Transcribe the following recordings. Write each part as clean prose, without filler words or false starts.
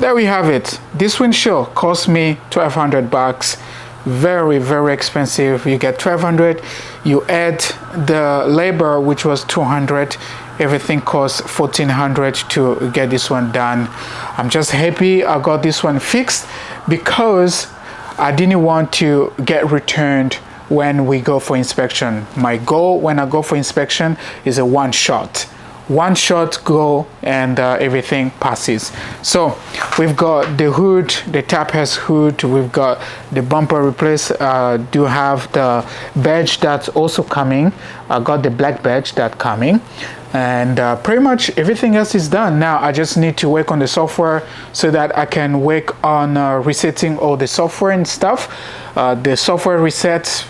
there we have it. This windshield cost me $1,200. Very, very expensive. You get 1,200, you add the labor, which was 200, everything costs 1,400 to get this one done. I'm just happy I got this one fixed because I didn't want to get returned when we go for inspection. My goal when I go for inspection is a one shot go, and everything passes. So we've got the hood, the tap has hood, we've got the bumper replace. Do have the badge that's also coming. I got the black badge that's coming, and pretty much everything else is done. Now I just need to work on the software so that I can work on resetting all the software and stuff. The software reset,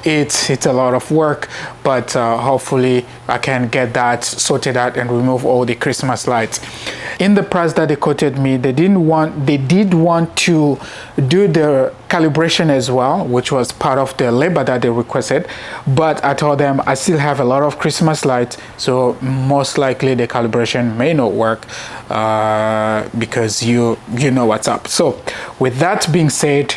it's a lot of work, but hopefully I can get that sorted out and remove all the Christmas lights. In the price that they quoted me, they did want to do the calibration as well, which was part of the labor that they requested, but I told them I still have a lot of Christmas lights, so most likely the calibration may not work because you know what's up. So with that being said,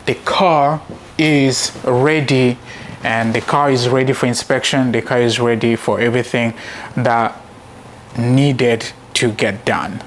the car is ready, and the car is ready for inspection. The car is ready for everything that needed to get done.